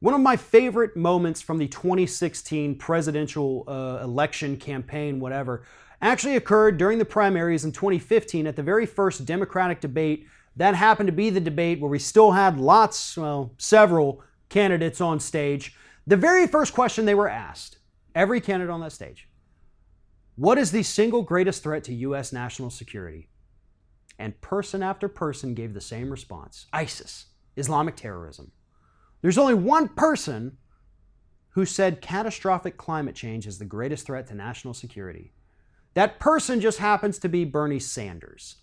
One of my favorite moments from the 2016 presidential election campaign, whatever, actually occurred during the primaries in 2015 at the very first Democratic debate. That happened to be the debate where we still had several candidates on stage. The very first question they were asked, every candidate on that stage, what is the single greatest threat to U.S. national security? And person after person gave the same response: ISIS, Islamic terrorism. There's only one person who said catastrophic climate change is the greatest threat to national security. That person just happens to be Bernie Sanders.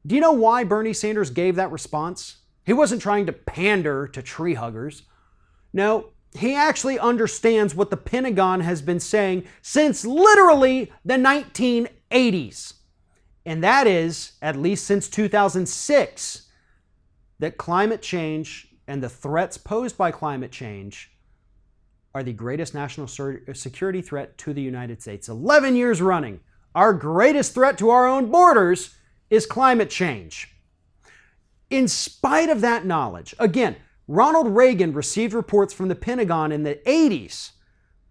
Do you know why Bernie Sanders gave that response? He wasn't trying to pander to tree huggers. No, he actually understands what the Pentagon has been saying since literally the 1980s. And that is, at least since 2006, that climate change and the threats posed by climate change are the greatest national security threat to the United States. 11 years running, our greatest threat to our own borders is climate change. In spite of that knowledge, again, Ronald Reagan received reports from the Pentagon in the 80s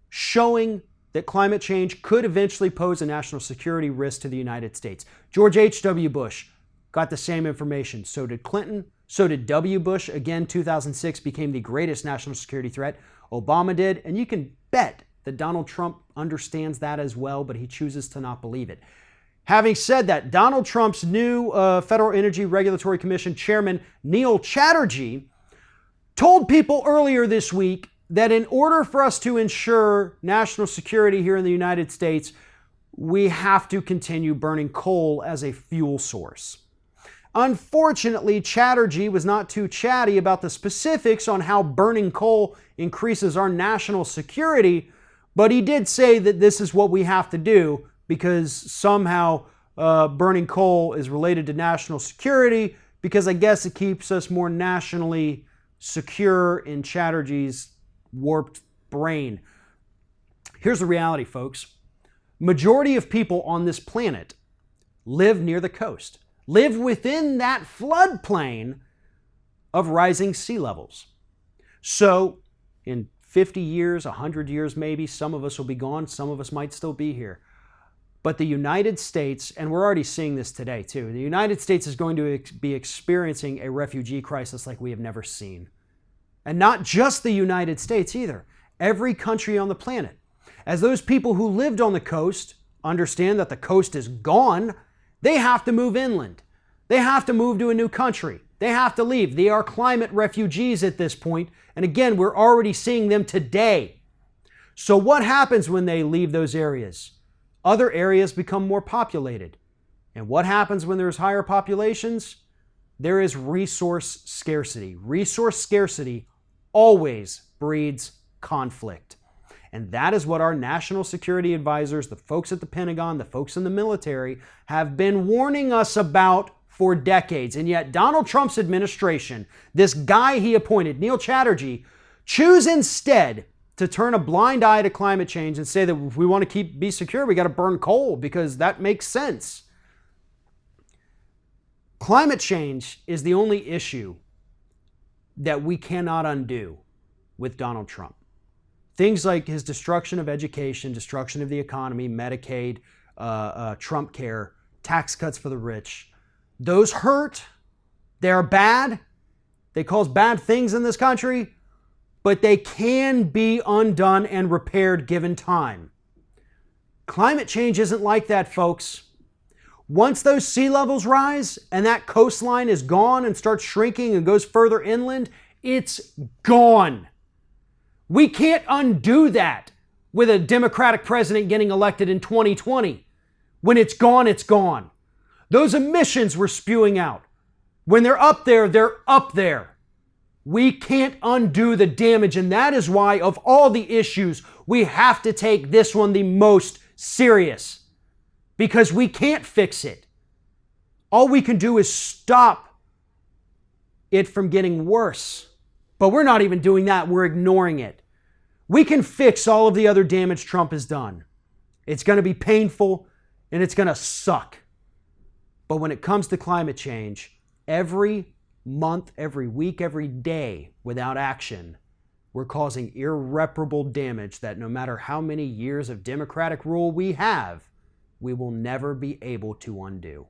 showing that climate change could eventually pose a national security risk to the United States. George H.W. Bush got the same information. So did Clinton. So did W. Bush. Again, 2006 became the greatest national security threat. Obama did. And you can bet that Donald Trump understands that as well, but he chooses to not believe it. Having said that, Donald Trump's new Federal Energy Regulatory Commission chairman, Neil Chatterjee, told people earlier this week that in order for us to ensure national security here in the United States, we have to continue burning coal as a fuel source. Unfortunately, Chatterjee was not too chatty about the specifics on how burning coal increases our national security, but he did say that this is what we have to do because somehow burning coal is related to national security, because I guess it keeps us more nationally secure in Chatterjee's warped brain. Here's the reality, folks. Majority of people on this planet live near the coast, live within that floodplain of rising sea levels. So in 50 years, 100 years maybe, some of us will be gone, some of us might still be here. But the United States, and we're already seeing this today too, the United States is going to be experiencing a refugee crisis like we have never seen. And not just the United States either, every country on the planet. As those people who lived on the coast understand that the coast is gone, they have to move inland. They have to move to a new country. They have to leave. They are climate refugees at this point. And again, we're already seeing them today. So what happens when they leave those areas? Other areas become more populated. And what happens when there's higher populations? There is resource scarcity. Resource scarcity always breeds conflict. And that is what our national security advisors, the folks at the Pentagon, the folks in the military, have been warning us about for decades. And yet Donald Trump's administration, this guy he appointed, Neil Chatterjee, choose instead to turn a blind eye to climate change and say that if we want to be secure, we got to burn coal because that makes sense. Climate change is the only issue that we cannot undo with Donald Trump. Things like his destruction of education, destruction of the economy, Medicaid, Trump care, tax cuts for the rich, those hurt. They're bad. They cause bad things in this country, but they can be undone and repaired given time. Climate change isn't like that, folks. Once those sea levels rise and that coastline is gone and starts shrinking and goes further inland, it's gone. We can't undo that with a Democratic president getting elected in 2020. When it's gone, it's gone. Those emissions we're spewing out, when they're up there, they're up there. We can't undo the damage, and that is why, of all the issues, we have to take this one the most serious. Because we can't fix it. All we can do is stop it from getting worse. But we're not even doing that. We're ignoring it. We can fix all of the other damage Trump has done. It's going to be painful and it's going to suck. But when it comes to climate change, every month, every week, every day without action we're causing irreparable damage that no matter how many years of Democratic rule we have, we will never be able to undo.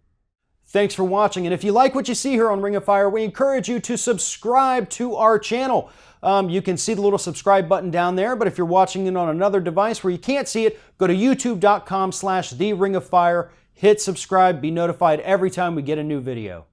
Thanks for watching, and if you like what you see here on Ring of Fire, we encourage you to subscribe to our channel. You can see the little subscribe button down there, but if you're watching it on another device where you can't see it, go to youtube.com/TheRingOfFire, hit subscribe, be notified every time we get a new video.